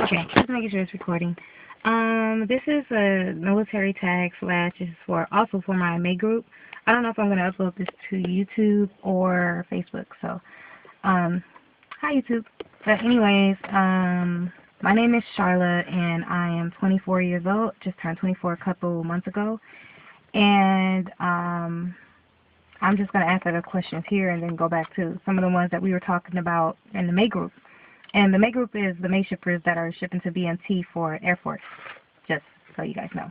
Okay, just making sure it's recording. This is a military tag slash is also for my May group. I don't know if I'm gonna upload this to YouTube or Facebook. So, hi YouTube. But anyways, my name is Charlotte and I am 24 years old. Just turned 24 a couple months ago, and I'm just gonna answer the questions here and then go back to some of the ones that we were talking about in the May group. And the May group is the May shippers that are shipping to BMT for Air Force, just so you guys know.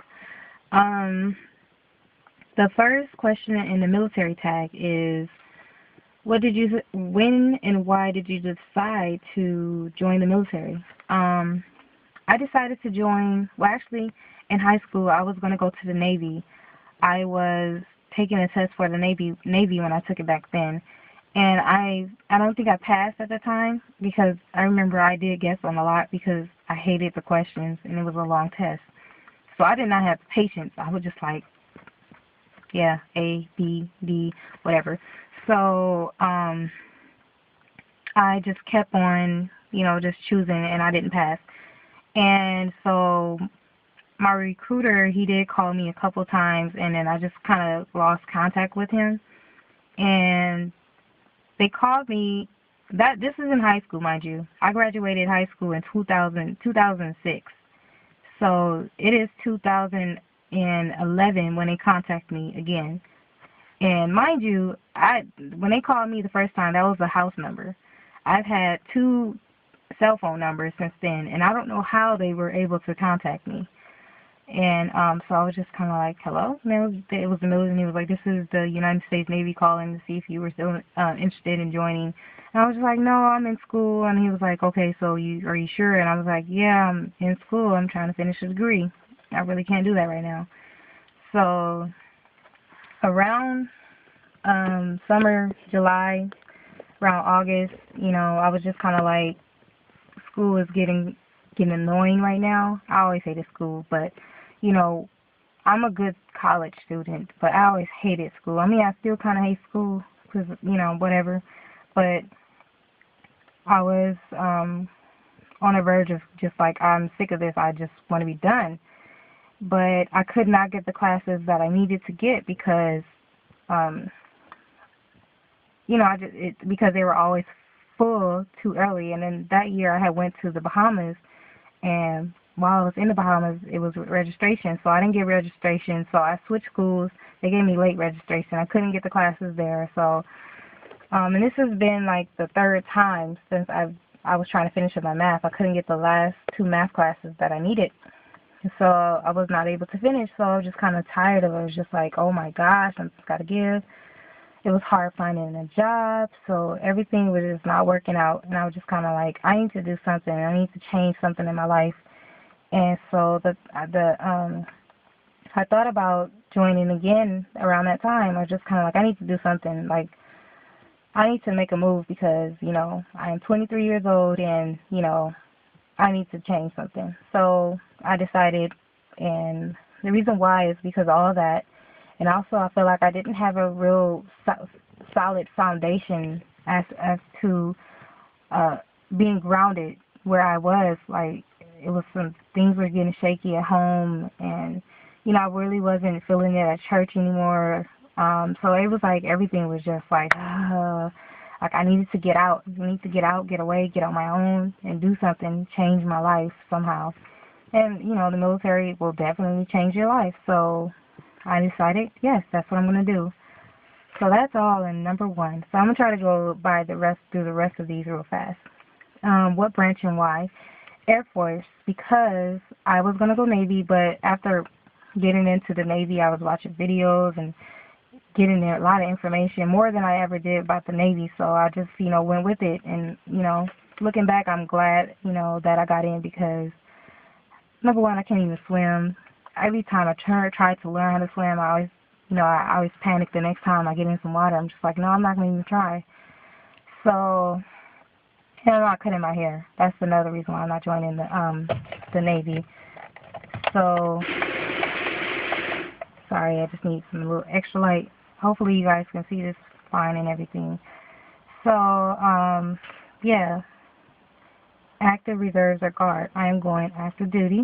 The first question in the military tag is, when and why did you decide to join the military? I decided to join, well actually, in high school I was going to go to the Navy. I was taking a test for the Navy when I took it back then. And I don't think I passed at the time, because I remember I did guess on a lot because I hated the questions and it was a long test. So I did not have patience. I was just like, yeah, A, B, D, whatever. So I just kept on, just choosing, and I didn't pass. And so my recruiter, he did call me a couple times, and then I just kind of lost contact with him. And they called me, this is in high school, mind you. I graduated high school in 2006. So it is 2011 when they contact me again. And mind you, when they called me the first time, that was a house number. I've had 2 cell phone numbers since then, and I don't know how they were able to contact me. And so I was just kind of like, hello? And it was the military, and he was like, this is the United States Navy calling to see if you were still interested in joining. And I was just like, no, I'm in school. And he was like, okay, so are you sure? And I was like, yeah, I'm in school. I'm trying to finish a degree. I really can't do that right now. So around summer, July, around August, I was just kind of like, school is getting annoying right now. I always hated school, but I'm a good college student, but I always hated school. I mean, I still kind of hate school because, whatever. But I was on the verge of just like, I'm sick of this. I just want to be done. But I could not get the classes that I needed to get because, because they were always full too early. And then that year I had went to the Bahamas, and while I was in the Bahamas, it was registration, so I didn't get registration, so I switched schools. They gave me late registration. I couldn't get the classes there, so, and this has been like the 3rd time since I was trying to finish up my math. I couldn't get the last 2 math classes that I needed, so I was not able to finish, so I was just kind of tired of it. I was just like, oh my gosh, something's got to give. It was hard finding a job, so everything was just not working out, and I was just kind of like, I need to do something. I need to change something in my life. And so I thought about joining again around that time. I was just kind of like, I need to do something. Like, I need to make a move because, I am 23 years old and, I need to change something. So I decided, and the reason why is because of all that. And also I feel like I didn't have a real solid foundation as to being grounded where I was. Like, it was things were getting shaky at home, and I really wasn't feeling it at church anymore. So it was like everything was just like I needed to get out. I need to get out, get away, get on my own, and do something, change my life somehow. And the military will definitely change your life. So I decided, yes, that's what I'm gonna do. So that's all in number 1. So I'm gonna try to go through the rest of these real fast. What branch and why? Air Force, because I was going to go Navy, but after getting into the Navy, I was watching videos and getting a lot of information, more than I ever did about the Navy, so I just, went with it. And, looking back, I'm glad, that I got in because, number 1, I can't even swim. Every time I tried to learn how to swim, I always panic the next time I get in some water. I'm just like, no, I'm not going to even try. So, and I'm not cutting my hair. That's another reason why I'm not joining the Navy. So, sorry, I just need some little extra light. Hopefully you guys can see this fine and everything. So, yeah. Active, reserves, or guard. I am going active duty.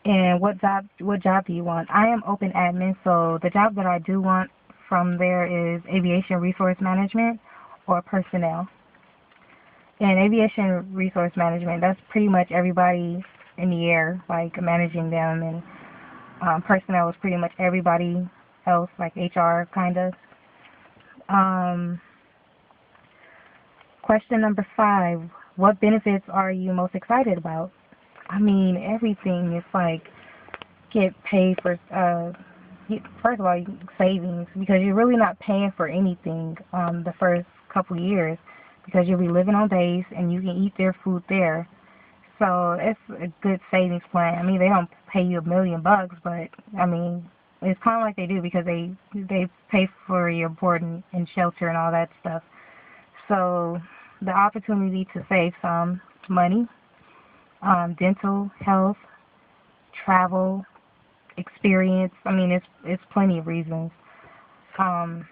And what job do you want? I am open admin, so the job that I do want from there is aviation resource management or personnel. And aviation resource management, that's pretty much everybody in the air, like managing them, and personnel is pretty much everybody else, like HR kind of. Um, Question number 5, what benefits are you most excited about? I mean, everything is like get paid for, first of all, savings, because you're really not paying for anything the first couple years, because you'll be living on base and you can eat their food there. So it's a good savings plan. I mean, they don't pay you $1 million, but I mean, it's kind of like they do, because they pay for your board and shelter and all that stuff. So the opportunity to save some money, dental, health, travel, experience. I mean, it's plenty of reasons. Um,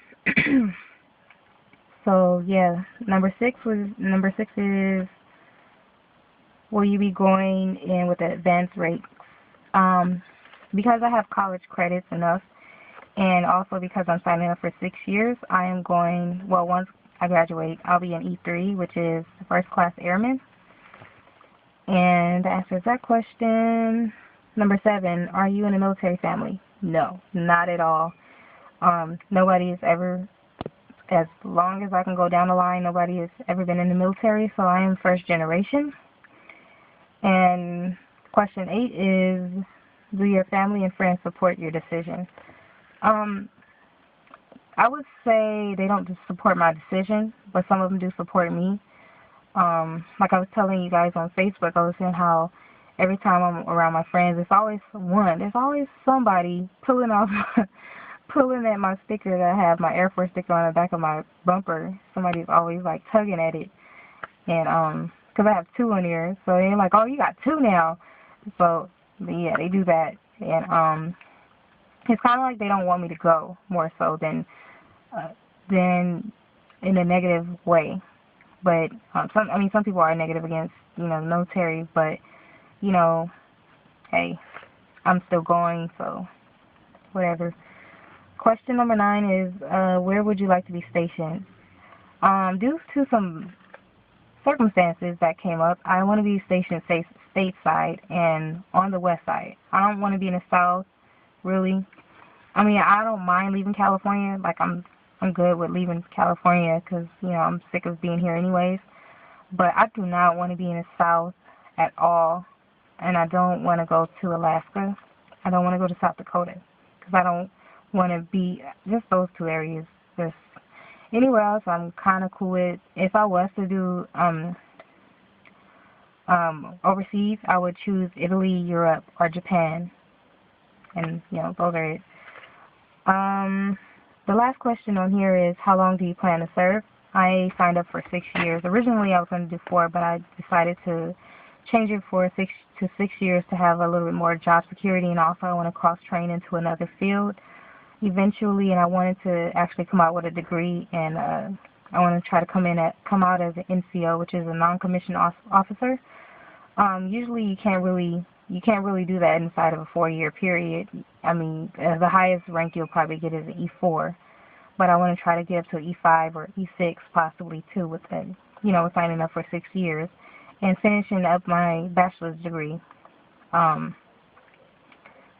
so yeah, number six is, will you be going in with the advanced rates? Because I have college credits enough, and also because I'm signing up for 6 years, I am going, well, once I graduate, I'll be in E3, which is first class airman. And that answers that question. Number 7, are you in a military family? No, not at all. Nobody has ever, as long as I can go down the line, nobody has ever been in the military, so I am first generation. And question 8 is, do your family and friends support your decision? I would say they don't just support my decision, but some of them do support me. Like I was telling you guys on Facebook, I was saying how every time I'm around my friends, there's always somebody pulling at my sticker that I have, my Air Force sticker on the back of my bumper. Somebody's always like tugging at it. And, cause I have 2 on here, so they're like, oh, you got 2 now. So, yeah, they do that. And, it's kind of like they don't want me to go, more so than in a negative way. But some people are negative against, the military, but, hey, I'm still going, so whatever. Question number 9 is, where would you like to be stationed? Due to some circumstances that came up, I want to be stationed stateside and on the west side. I don't want to be in the south, really. I mean, I don't mind leaving California. Like, I'm good with leaving California because, I'm sick of being here anyways. But I do not want to be in the south at all. And I don't want to go to Alaska. I don't want to go to South Dakota because I don't want to be just those 2 areas. Just anywhere else, I'm kind of cool with. If I was to do overseas, I would choose Italy, Europe, or Japan. And, those are it. The last question on here is, how long do you plan to serve? I signed up for 6 years. Originally, I was going to do 4, but I decided to change it for 6 years to have a little bit more job security, and also I want to cross-train into another field eventually, and I wanted to actually come out with a degree, and I want to try to come out as an NCO, which is a non-commissioned officer. Usually, you can't really do that inside of a 4-year period. I mean, the highest rank you'll probably get is an E4, but I want to try to get up to an E5 or E6 possibly too with that, signing up for 6 years and finishing up my bachelor's degree.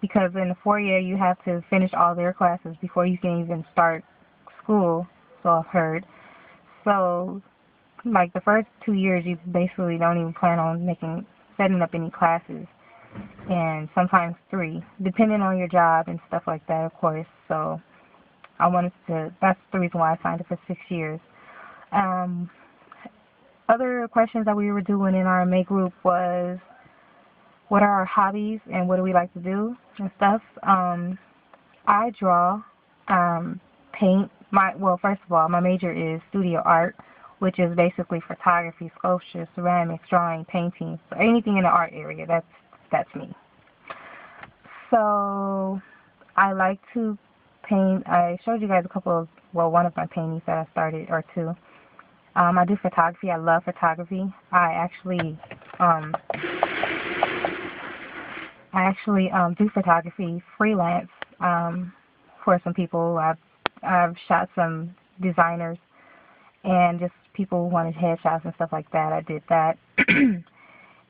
Because in the 4-year you have to finish all their classes before you can even start school, so I've heard. So, like the first 2 years you basically don't even plan on setting up any classes. And sometimes 3, depending on your job and stuff like that, of course. So that's the reason why I signed up for 6 years. Other questions that we were doing in our May group was, what are our hobbies and what do we like to do and stuff. I draw, paint. First of all, my major is studio art, which is basically photography, sculpture, ceramics, drawing, painting. So anything in the art area, that's me. So I like to paint. I showed you guys one of my paintings that I started, or 2. I do photography. I love photography. I actually do photography freelance for some people. I've shot some designers and just people who wanted headshots and stuff like that. I did that.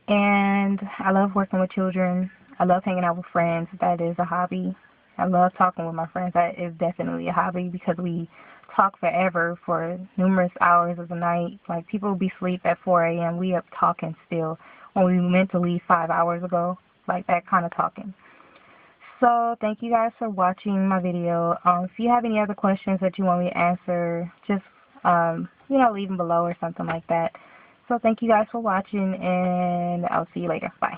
And I love working with children. I love hanging out with friends. That is a hobby. I love talking with my friends. That is definitely a hobby because we talk forever for numerous hours of the night. Like, people will be asleep at 4 a.m. We up talking still when we meant to leave 5 hours ago. Like, that kind of talking. So thank you guys for watching my video. If you have any other questions that you want me to answer, just leave them below or something like that. So thank you guys for watching, and I'll see you later. Bye.